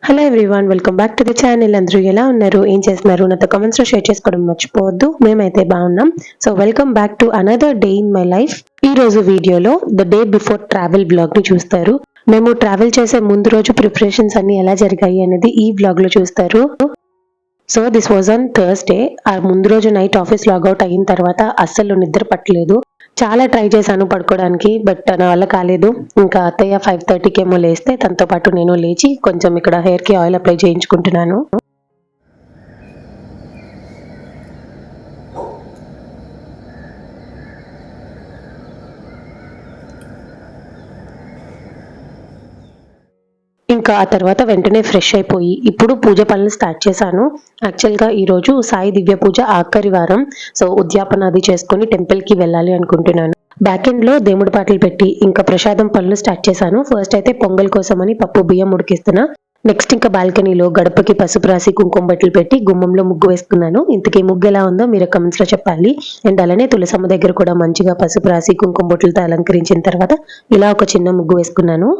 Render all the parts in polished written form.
Hello everyone, welcome back to the channel. అందరూ ఎలా ఉన్నారు, ఏం చేస్తున్నారు? నాతో కామెంట్స్ లో షేర్ చేసుకోవడం మర్చిపోవద్దు. మేమైతే బాగున్నాం. So welcome back to another day in my life. ఈ రోజు వీడియోలో the day before travel blog ని చూస్తారు. మేము ట్రావెల్ చేసే ముందు రోజు ప్రిపరేషన్స్ అన్ని ఎలా జరిగాయి అనేది ఈ బ్లాగ్ లో చూస్తారు. So this was on Thursday. ఆ ముందు రోజు నైట్ ఆఫీస్ లాగౌట్ అయిన తర్వాత అస్సలు నిద్ర పట్టలేదు. చాలా ట్రై చేశాను పడుకోవడానికి, బట్ నా వల్ల కాలేదు. ఇంకా అత్తయ్య 5:30కి ఏమో లేస్తే తనతో పాటు నేను లేచి కొంచెం ఇక్కడ హెయిర్ కి ఆయిల్ అప్లై చేయించుకుంటున్నాను. ఇంకా ఆ తర్వాత వెంటనే ఫ్రెష్ అయిపోయి ఇప్పుడు పూజ పనులు స్టార్ట్ చేశాను. యాక్చువల్గా ఈరోజు సాయి దివ్య పూజ ఆఖరి వారం. సో ఉద్యాపన అది చేసుకుని టెంపుల్ కి వెళ్ళాలి అనుకుంటున్నాను. బ్యాక్ ఎండ్ లో దేవుడి పాటలు పెట్టి ఇంకా ప్రసాదం పనులు స్టార్ట్ చేశాను. ఫస్ట్ అయితే పొంగల్ కోసమని పప్పు బియ్యం ఉడికిస్తున్నా. నెక్స్ట్ ఇంకా బాల్కనీలో గడపకి పసుపు రాసి కుంకుమ బట్టలు పెట్టి గుమ్మంలో ముగ్గు వేసుకున్నాను. ఇంతకీ ముగ్గు ఎలా ఉందో మీరు కమెంట్స్ లో చెప్పాలి. అండ్ అలానే తులసమ్మ దగ్గర కూడా మంచిగా పసుపు రాసి కుంకుమ బొట్లతో అలంకరించిన తర్వాత ఇలా ఒక చిన్న ముగ్గు వేసుకున్నాను.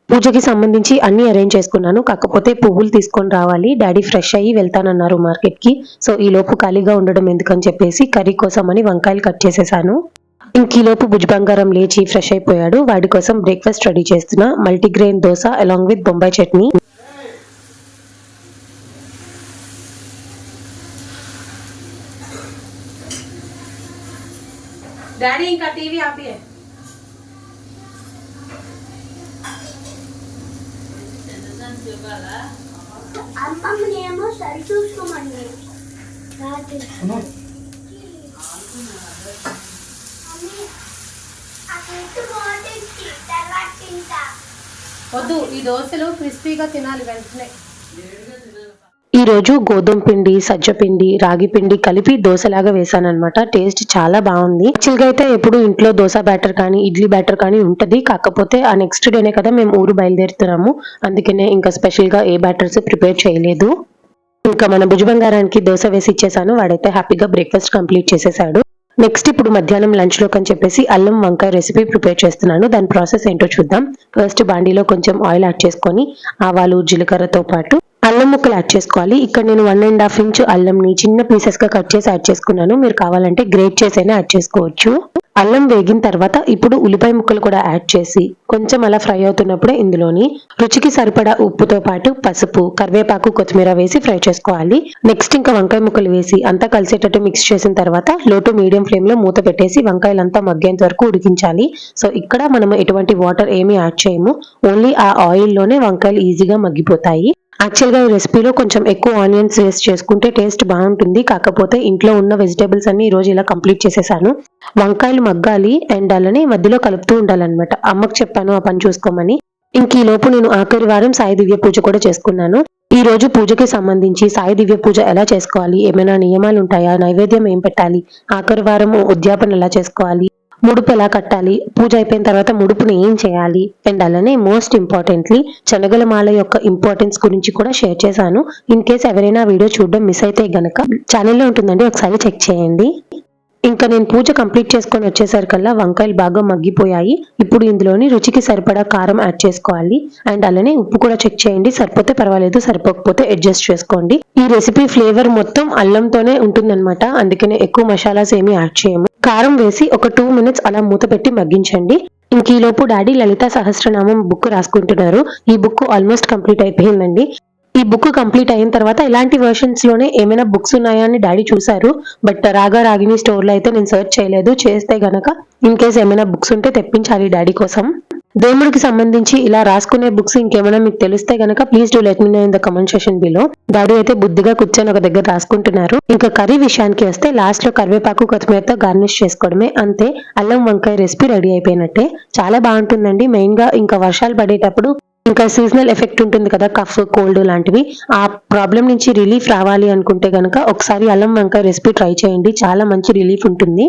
పూజకి సంబంధించి అన్ని అరేంజ్ చేసుకున్నాను. కాకపోతే పువ్వులు తీసుకొని రావాలి, డాడీ ఫ్రెష్ అయ్యి వెళ్తానన్నారు మార్కెట్ కి. సో ఈ లోపు ఖాళీగా ఉండడం ఎందుకని చెప్పేసి కర్రీ కోసం అని వంకాయలు కట్ చేసేసాను. ఇంకీలోపు భుజ్ బంగారం లేచి ఫ్రెష్ అయిపోయాడు. వాడి కోసం బ్రేక్ఫాస్ట్ రెడీ చేస్తున్నా. Multigrain dosa along with Bombay chutney. Daddy ఇంకా టీవీ ఆపియే. అమ్మమ్మనేమో సరి చూసుకోమని వద్దు, ఈ దోశలు క్రిస్పీగా తినాలి వెంటనే. ఈ రోజు గోధుమ పిండి, సజ్జ పిండి, రాగి పిండి కలిపి దోశలాగా వేసానన్నమాట. టేస్ట్ చాలా బాగుంది. యాక్చువల్గా అయితే ఎప్పుడు ఇంట్లో దోశ బ్యాటర్ కానీ ఇడ్లీ బ్యాటర్ కానీ ఉంటది. కాకపోతే ఆ నెక్స్ట్ డేనే కదా మేము ఊరు బయలుదేరుతున్నాము. అందుకనే ఇంకా స్పెషల్ గా ఏ బ్యాటర్స్ ప్రిపేర్ చేయలేదు. ఇంకా మన భుజ బంగారానికి దోశ వేసి ఇచ్చేసాను. వాడైతే హ్యాపీగా బ్రేక్ఫాస్ట్ కంప్లీట్ చేసేసాడు. నెక్స్ట్ ఇప్పుడు మధ్యాహ్నం లంచ్ లోకి అని చెప్పేసి అల్లం వంకాయ రెసిపీ ప్రిపేర్ చేస్తున్నాను. దాని ప్రాసెస్ ఏంటో చూద్దాం. ఫస్ట్ బాండీలో కొంచెం ఆయిల్ యాడ్ చేసుకొని ఆవాలు జీలకర్రతో పాటు అల్లం ముక్కలు యాడ్ చేసుకోవాలి. ఇక్కడ నేను 1.5 ఇంచ్ అల్లంని చిన్న పీసెస్ గా కట్ చేసి యాడ్ చేసుకున్నాను. మీరు కావాలంటే గ్రేట్ చేసైనా యాడ్ చేసుకోవచ్చు. అల్లం వేగిన తర్వాత ఇప్పుడు ఉల్లిపాయ ముక్కలు కూడా యాడ్ చేసి కొంచెం అలా ఫ్రై అవుతున్నప్పుడే ఇందులోని రుచికి సరిపడా ఉప్పుతో పాటు పసుపు, కరివేపాకు, కొత్తిమీర వేసి ఫ్రై చేసుకోవాలి. నెక్స్ట్ ఇంకా వంకాయ ముక్కలు వేసి అంతా కలిసేటట్టు మిక్స్ చేసిన తర్వాత లో టు మీడియం ఫ్లేమ్ లో మూత పెట్టేసి వంకాయలంతా మగ్గేంత వరకు ఉడికించాలి. సో ఇక్కడ మనం ఎటువంటి వాటర్ ఏమీ యాడ్ చేయము. ఓన్లీ ఆ ఆయిల్ లోనే వంకాయలు ఈజీగా మగ్గిపోతాయి. యాక్చువల్గా ఈ రెసిపీలో కొంచెం ఎక్కువ ఆనియన్స్ వేస్ట్ చేసుకుంటే టేస్ట్ బాగుంటుంది. కాకపోతే ఇంట్లో ఉన్న వెజిటేబుల్స్ అన్ని ఈ రోజు ఇలా కంప్లీట్ చేసేసాను. వంకాయలు మగ్గాలి అండ్ అలానే మధ్యలో కలుపుతూ ఉండాలన్నమాట. అమ్మకు చెప్పాను ఆ పని చూసుకోమని. ఇంక ఈ లోపు నేను ఆఖరి వారం సాయి దివ్య పూజ కూడా చేసుకున్నాను. ఈ రోజు పూజకి సంబంధించి సాయి దివ్య పూజ ఎలా చేసుకోవాలి, ఏమైనా నియమాలు ఉంటాయా, నైవేద్యం ఏం పెట్టాలి, ఆఖరి వారం ఉద్యాపన ఎలా చేసుకోవాలి, ముడుపు ఎలా కట్టాలి, పూజ అయిపోయిన తర్వాత ముడుపుని ఏం చేయాలి, అండ్ అలానే మోస్ట్ ఇంపార్టెంట్లీ శనగల మాల యొక్క ఇంపార్టెన్స్ గురించి కూడా షేర్ చేశాను. ఇన్ కేస్ ఎవరైనా వీడియో చూడడం మిస్ అయితే గనక ఛానల్లో ఉంటుందండి, ఒకసారి చెక్ చేయండి. ఇంకా నేను పూజ కంప్లీట్ చేసుకొని వచ్చేసరికల్లా వంకాయలు బాగా మగ్గిపోయాయి. ఇప్పుడు ఇందులోని రుచికి సరిపడా కారం యాడ్ చేసుకోవాలి. అండ్ అలానే ఉప్పు కూడా చెక్ చేయండి. సరిపోతే పర్వాలేదు, సరిపోకపోతే అడ్జస్ట్ చేసుకోండి. ఈ రెసిపీ ఫ్లేవర్ మొత్తం అల్లంతోనే ఉంటుందన్నమాట. అందుకనే ఎక్కువ మసాలాస్ ఏమీ యాడ్ చేయము. కారం వేసి ఒక 2 minutes అలా మూత పెట్టి మగ్గించండి. ఇంక ఈ లోపు డాడీ లలిత సహస్రనామం బుక్ రాసుకుంటున్నారు. ఈ బుక్ ఆల్మోస్ట్ కంప్లీట్ అయిపోయిందండి. ఈ బుక్ కంప్లీట్ అయిన తర్వాత ఇలాంటి వర్షన్స్ లోనే ఏమైనా బుక్స్ ఉన్నాయా అని డాడీ చూసారు. బట్ రాగా రాగిని స్టోర్ లో అయితే నేను సర్చ్ చేయలేదు. చేస్తే గనక ఇన్ కేస్ ఏమైనా బుక్స్ ఉంటే తెప్పించాలి డాడీ కోసం. దేవుడికి సంబంధించి ఇలా రాసుకునే బుక్స్ ఇంకేమైనా మీకు తెలిస్తే గనక please do let me know in the comment section below. Daddy అయితే బుద్ధిగా కూర్చొని ఒక దగ్గర రాసుకుంటున్నారు. ఇంకా కర్రీ విషయానికి వస్తే లాస్ట్ లో కరివేపాకు, కొత్తిమీరతో గార్నిష్ చేసుకోవడమే. అంతే, అల్లం వంకాయ రెసిపీ రెడీ అయిపోయినట్టే. చాలా బాగుంటుందండి. మెయిన్ గా ఇంకా వర్షాలు పడేటప్పుడు ఇంకా సీజనల్ ఎఫెక్ట్ ఉంటుంది కదా, కఫ్, కోల్డ్ లాంటివి. ఆ ప్రాబ్లం నుంచి రిలీఫ్ రావాలి అనుకుంటే గనక ఒకసారి అల్లం వంకాయ రెసిపీ ట్రై చేయండి. చాలా మంచి రిలీఫ్ ఉంటుంది.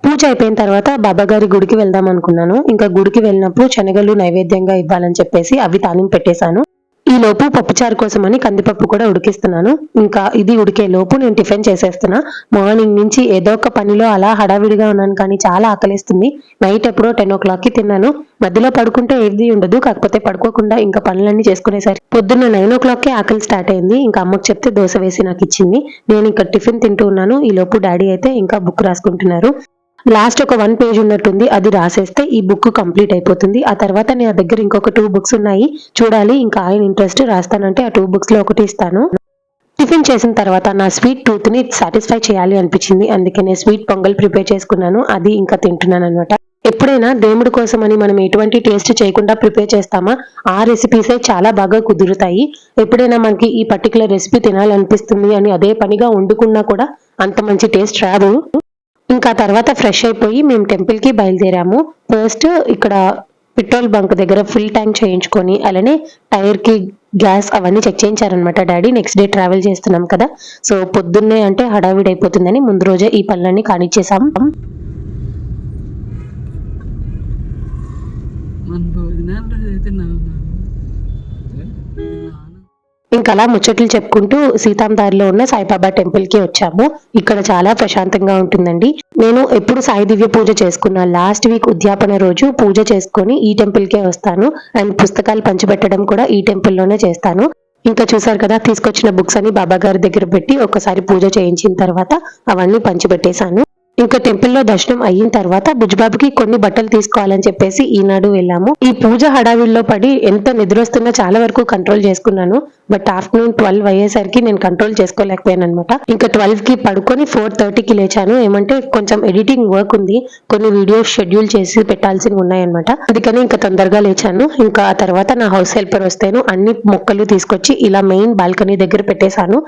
పూజ అయిపోయిన తర్వాత బాబాగారి గుడికి వెళ్దాం అనుకున్నాను. ఇంకా గుడికి వెళ్ళినప్పుడు శనగలు నైవేద్యంగా ఇవ్వాలని చెప్పేసి అవి తాలింపు పెట్టేశాను. ఈ లోపు పప్పుచారు కోసం అని కందిపప్పు కూడా ఉడికిస్తున్నాను. ఇంకా ఇది ఉడికే లోపు నేను టిఫిన్ చేసేస్తున్నా. మార్నింగ్ నుంచి ఏదో ఒక పనిలో అలా హడావిడిగా ఉన్నాను, కానీ చాలా ఆకలిస్తుంది. నైట్ ఎప్పుడో 10 o'clockకి తిన్నాను. మధ్యలో పడుకుంటే ఏది ఉండదు, కాకపోతే పడుకోకుండా ఇంకా పనులన్నీ చేసుకునేసరికి పొద్దున్న 9 o'clockకే ఆకలి స్టార్ట్ అయింది. ఇంకా అమ్మకి చెప్తే దోశ వేసి నాకు ఇచ్చింది. నేను ఇంకా టిఫిన్ తింటూ ఉన్నాను. ఈ లోపు డాడీ అయితే ఇంకా బుక్ రాసుకుంటున్నారు. లాస్ట్ ఒక 1 page ఉన్నట్టుంది, అది రాసేస్తే ఈ బుక్ కంప్లీట్ అయిపోతుంది. ఆ తర్వాత నా దగ్గర ఇంకొక 2 books ఉన్నాయి, చూడాలి. ఇంకా ఆయన ఇంట్రెస్ట్ రాస్తానంటే ఆ 2 books లో ఒకటి ఇస్తాను. టిఫిన్ చేసిన తర్వాత నా స్వీట్ టూత్ ని సాటిస్ఫై చేయాలి అనిపించింది, అందుకనే స్వీట్ పొంగల్ ప్రిపేర్ చేసుకున్నాను. అది ఇంకా తింటున్నాను అనమాట. ఎప్పుడైనా దేవుడి కోసం అని మనం ఎటువంటి టేస్ట్ చేయకుండా ప్రిపేర్ చేస్తామా, ఆ రెసిపీసే చాలా బాగా కుదురుతాయి. ఎప్పుడైనా మనకి ఈ పర్టికులర్ రెసిపీ తినాలనిపిస్తుంది అని అదే పనిగా వండుకున్నా కూడా అంత మంచి టేస్ట్ రాదు. ఇంకా తర్వాత ఫ్రెష్ అయిపోయి మేము టెంపుల్ కి బయలుదేరాము. ఫస్ట్ ఇక్కడ పెట్రోల్ బంక్ దగ్గర ఫుల్ ట్యాంక్ చేయించుకొని అలానే టైర్ కి గ్యాస్ అవన్నీ చెక్ చేయించారనమాట డాడీ. నెక్స్ట్ డే ట్రావెల్ చేస్తున్నాం కదా, సో పొద్దున్నే అంటే హడావిడి అయిపోతుందని ముందు రోజే ఈ పనులన్నీ కానిచ్చేసాం. ఇంకా అలా ముచ్చట్లు చెప్పుకుంటూ సీతాందారిలో ఉన్న సాయిబాబా టెంపుల్ కి వచ్చాము. ఇక్కడ చాలా ప్రశాంతంగా ఉంటుందండి. నేను ఎప్పుడు సాయి దివ్య పూజ చేసుకున్నా, లాస్ట్ వీక్ ఉద్యాపన రోజు పూజ చేసుకొని ఈ టెంపుల్ కే వస్తాను. అండ్ పుస్తకాలు పంచిపెట్టడం కూడా ఈ టెంపుల్ లోనే చేస్తాను. ఇంకా చూసారు కదా, తీసుకొచ్చిన బుక్స్ అని బాబా గారి దగ్గర పెట్టి ఒకసారి పూజ చేయించిన తర్వాత అవన్నీ పంచిపెట్టేశాను. ఇంకా టెంపుల్లో దర్శనం అయిన తర్వాత బుజ్జిబాబుకి కొన్ని బట్టలు తీసుకోవాలని చెప్పేసి ఈనాడు వెళ్ళాము. ఈ పూజ హడావిడిలో పడి ఎంత నిద్రొస్తున్నా చాలా వరకు కంట్రోల్ చేసుకున్నాను. బట్ ఆఫ్టర్నూన్ 12 అయ్యేసరికి నేను కంట్రోల్ చేసుకోలేకపోయాను అనమాట. ఇంకా 12 కి పడుకొని 4:30కి లేచాను. ఏమంటే కొంచెం ఎడిటింగ్ వర్క్ ఉంది, కొన్ని వీడియోస్ షెడ్యూల్ చేసి పెట్టాల్సినవి ఉన్నాయన్నమాట. అందుకని ఇంకా తొందరగా లేచాను. ఇంకా ఆ తర్వాత నా హౌస్ హెల్పర్ వస్తేను అన్ని మొక్కలు తీసుకొచ్చి ఇలా మెయిన్ బాల్కనీ దగ్గర పెట్టేశాను.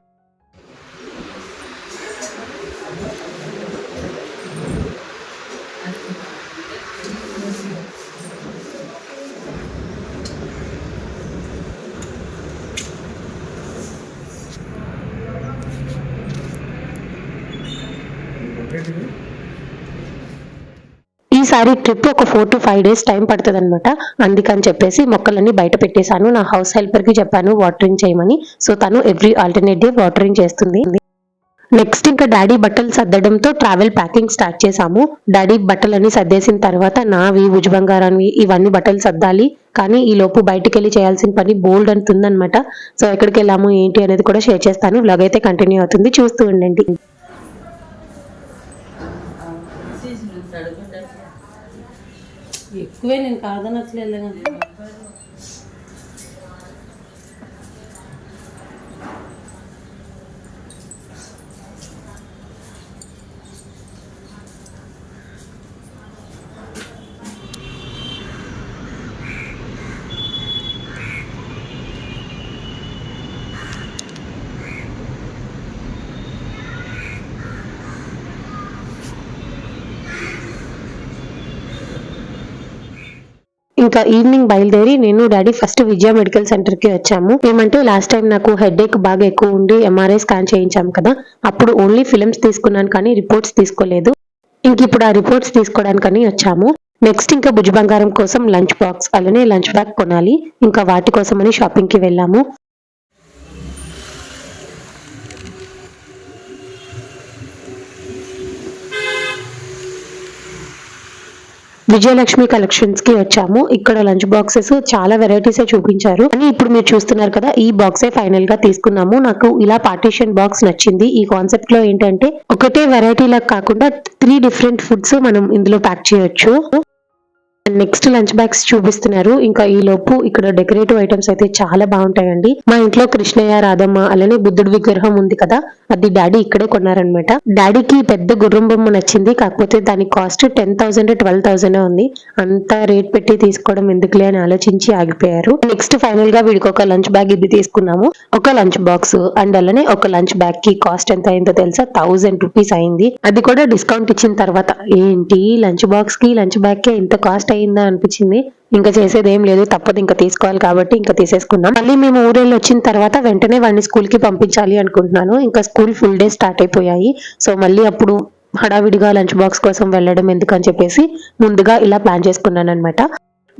ఈసారి ట్రిప్ ఒక 4 to 5 days టైం పడుతుంది అనమాట. అందుకని చెప్పేసి మొక్కలన్నీ బయట పెట్టేశాను. నా హౌస్ హెల్పర్ కి చెప్పాను వాటరింగ్ చేయమని, సో తను ఎవ్రీ ఆల్టర్నేట్ డే వాటరింగ్ చేస్తుంది. నెక్స్ట్ ఇంకా డాడీ బట్టలు సర్దడంతో ట్రావెల్ ప్యాకింగ్ స్టార్ట్ చేసాము. డాడీ బట్టలన్నీ సర్దేసిన తర్వాత నావి భుజబంగారాన్ని ఇవన్నీ బట్టలు సర్దాలి. కానీ ఈ లోపు బయటికి వెళ్ళి చేయాల్సిన పని బోల్డ్ అంటుందన్నమాట. సో ఎక్కడికి వెళ్ళాము ఏంటి అనేది కూడా షేర్ చేస్తాను. వ్లాగ్ అయితే కంటిన్యూ అవుతుంది, చూస్తూ ఉండండి. ఎక్కువే నేను కాదనట్లేదు. ఇంకా ఈవినింగ్ బయలుదేరి నేను డాడీ ఫస్ట్ విజయ మెడికల్ సెంటర్ కి వచ్చాము. ఏమంటే లాస్ట్ టైం నాకు హెడ్ ఏక్ బాగా ఎక్కువ ఉండి MRI స్కాన్ చేయించాము కదా, అప్పుడు ఓన్లీ ఫిలిమ్స్ తీసుకున్నాను కానీ రిపోర్ట్స్ తీసుకోలేదు. ఇంక ఇప్పుడు ఆ రిపోర్ట్స్ తీసుకోవడానికని వచ్చాము. నెక్స్ట్ ఇంకా భుజ బంగారం కోసం లంచ్ బాక్స్ అలానే లంచ్ బ్యాగ్ కొనాలి. ఇంకా వాటి కోసమని షాపింగ్ కి వెళ్ళాము. విజయలక్ష్మి కలెక్షన్స్ కి వచ్చాము. ఇక్కడ లంచ్ బాక్సెస్ చాలా వెరైటీస్ చూపించారు, అని ఇప్పుడు మీరు చూస్తున్నారు కదా, ఈ బాక్సే ఫైనల్ గా తీసుకున్నాము. నాకు ఇలా పార్టీషన్ బాక్స్ నచ్చింది. ఈ కాన్సెప్ట్ లో ఏంటంటే ఒకటే వెరైటీ లాగా కాకుండా 3 డిఫరెంట్ ఫుడ్స్ మనం ఇందులో ప్యాక్ చేయొచ్చు. నెక్స్ట్ లంచ్ బ్యాగ్స్ చూపిస్తున్నారు. ఇంకా ఈ లోపు ఇక్కడ డెకరేటివ్ ఐటమ్స్ అయితే చాలా బాగుంటాయండి. మా ఇంట్లో కృష్ణయ్య, రాధమ్మ అలానే బుద్ధుడి విగ్రహం ఉంది కదా, అది డాడీ ఇక్కడే కొన్నారనమాట. డాడీకి పెద్ద గుర్రం బొమ్మ నచ్చింది, కాకపోతే దాని కాస్ట్ 10,000 12,000 ఉంది. అంత రేట్ పెట్టి తీసుకోవడం ఎందుకులే అని ఆలోచించి ఆగిపోయారు. నెక్స్ట్ ఫైనల్ గా వీడికి ఒక లంచ్ బ్యాగ్ ఇది తీసుకున్నాము. ఒక లంచ్ బాక్స్ అండ్ అలానే ఒక లంచ్ బ్యాగ్ కి కాస్ట్ ఎంత అయిందో తెలుసా, 1000 రూపీస్ అయింది. అది కూడా డిస్కౌంట్ ఇచ్చిన తర్వాత. ఏంటి లంచ్ బాక్స్ కి లంచ్ బ్యాగ్ కి ఇంత కాస్ట్ అయిందా అనిపించింది. ఇంకా చేసేది ఏం లేదు, తప్పదు, ఇంకా తీసుకోవాలి కాబట్టి ఇంకా తీసేసుకున్నాం. మళ్ళీ మేము ఊరెళ్ళి వచ్చిన తర్వాత వెంటనే వాడిని స్కూల్ కి పంపించాలి అనుకుంటున్నాను. ఇంకా స్కూల్ ఫుల్ డే స్టార్ట్ అయిపోయాయి. సో మళ్ళీ అప్పుడు హడావిడిగా లంచ్ బాక్స్ కోసం వెళ్ళడం ఎందుకని చెప్పేసి ముందుగా ఇలా ప్లాన్ చేసుకున్నాను అనమాట.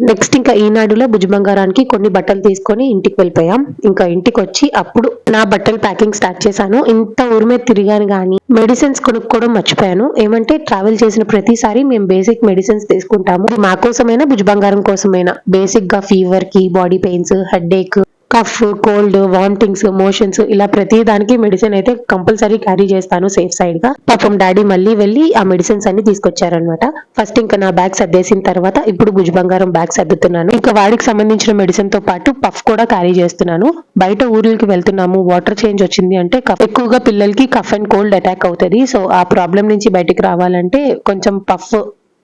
నెక్స్ట్ ఇంకా ఈనాడులో భుజబంగారానికి కొన్ని బట్టలు తీసుకొని ఇంటికి వెళ్ళిపోయాం. ఇంకా ఇంటికి వచ్చి అప్పుడు నా బట్టలు ప్యాకింగ్ స్టార్ట్ చేశాను. ఇంత ఊరి మీద తిరిగాను కానీ మెడిసిన్స్ కొనుక్కోవడం మర్చిపోయాను. ఏమంటే ట్రావెల్ చేసిన ప్రతిసారి మేము బేసిక్ మెడిసిన్స్ తీసుకుంటాము. ఇది మా కోసమైనా భుజబంగారం కోసమైనా. బేసిక్ గా ఫీవర్ కి, బాడీ పెయిన్స్, హెడ్ ఏక్, కఫ్, కోల్డ్, వామిటింగ్స్, మోషన్స్ ఇలా ప్రతి దానికి మెడిసిన్ అయితే కంపల్సరీ క్యారీ చేస్తాను సేఫ్ సైడ్ గా. పాపం డాడీ మళ్ళీ వెళ్ళి ఆ మెడిసిన్స్ అన్ని తీసుకొచ్చారనమాట. ఫస్ట్ ఇంకా నా బ్యాగ్ సర్దేసిన తర్వాత ఇప్పుడు భుజబంగారం బ్యాగ్ సర్దుతున్నాను. ఇంకా వాడికి సంబంధించిన మెడిసిన్ తో పాటు పఫ్ కూడా క్యారీ చేస్తున్నాను. బయట ఊర్లకి వెళ్తున్నాము, వాటర్ చేంజ్ వచ్చింది అంటే ఎక్కువగా పిల్లలకి కఫ్ అండ్ కోల్డ్ అటాక్ అవుతుంది. సో ఆ ప్రాబ్లం నుంచి బయటికి రావాలంటే కొంచెం పఫ్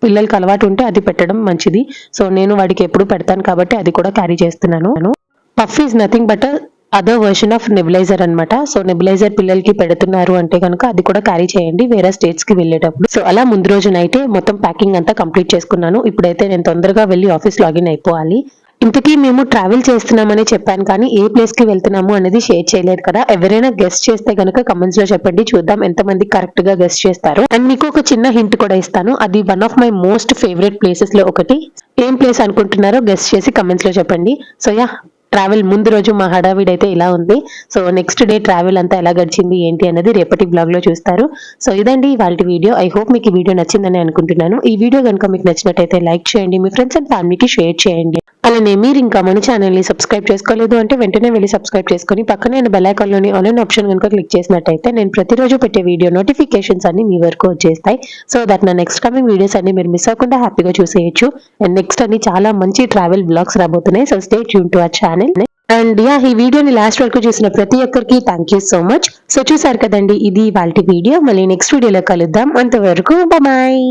పిల్లలకి అలవాటు ఉంటే అది పెట్టడం మంచిది. సో నేను వాడికి ఎప్పుడు పెడతాను కాబట్టి అది కూడా క్యారీ చేస్తున్నాను. Puff is nothing but other version of nebuliser అన్నమాట. సో నెబులైజర్ పిల్లలకి పెడుతున్నారు అంటే కనుక అది కూడా క్యారీ చేయండి వేరే స్టేట్స్ కి వెళ్ళేటప్పుడు. సో అలా ముందు రోజు నైటే మొత్తం ప్యాకింగ్ అంతా కంప్లీట్ చేసుకున్నాను. ఇప్పుడైతే నేను తొందరగా వెళ్ళి ఆఫీస్ లాగిన్ అయిపోవాలి. ఇంతకీ మేము ట్రావెల్ చేస్తున్నామని చెప్పాను కానీ ఏ ప్లేస్ కి వెళ్తున్నాము అనేది షేర్ చేయలేదు కదా. ఎవరైనా గెస్ట్ చేస్తే గనుక కమెంట్స్ లో చెప్పండి, చూద్దాం ఎంతమంది కరెక్ట్ గా గెస్ట్ చేస్తారు. అండ్ మీకు ఒక చిన్న హింట్ కూడా ఇస్తాను. అది one of my most favourite places లో ఒకటి. ఏం ప్లేస్ అనుకుంటున్నారో గెస్ట్ చేసి కమెంట్స్ లో చెప్పండి. సో యా, ట్రావెల్ ముందు రోజు మా హడావిడి అయితే ఇలా ఉంది. సో నెక్స్ట్ డే ట్రావెల్ అంతా ఎలా గడిచింది ఏంటి అనేది రేపటి బ్లాగ్ లో చూస్తారు. సో ఇదండి వాళ్ళ వీడియో. ఐ హోప్ మీకు ఈ వీడియో నచ్చిందని అనుకుంటున్నాను. ఈ వీడియో కనుక మీకు నచ్చినట్టయితే లైక్ చేయండి, మీ ఫ్రెండ్స్ అండ్ ఫ్యామిలీకి షేర్ చేయండి. అలానే మీరు ఇంకా మన ఛానల్ ని సబ్స్క్రైబ్ చేసుకోలేదు అంటే వెంటనే వెళ్ళి సబ్స్క్రైబ్ చేసుకొని పక్కనే బెల్ ఐకాన్ లోని ఆల్ అనే ఆప్షన్ కనుక క్లిక్ చేసినట్టయితే నేను ప్రతిరోజు పెట్టే వీడియో నోటిఫికేషన్స్ అన్ని మీ వరకు వచ్చేస్తాయి. సో దట్ నా నెక్స్ట్ కమింగ్ వీడియోస్ అన్ని మీరు మిస్ అవ్వకుండా హ్యాపీగా చూసేయచ్చు. అండ్ నెక్స్ట్ అన్ని చాలా మంచి ట్రావెల్ బ్లాగ్స్ రాబోతున్నాయి. So stay tune to our channel. And yeah, ఈ వీడియోని లాస్ట్ వరకు చూసిన ప్రతి ఒక్కరికి thank you so much. So చూసారు కదండి, ఇది వాళ్ళ వీడియో. మళ్ళీ నెక్స్ట్ వీడియోలో కలుద్దాం. అంతవరకు బాయ్.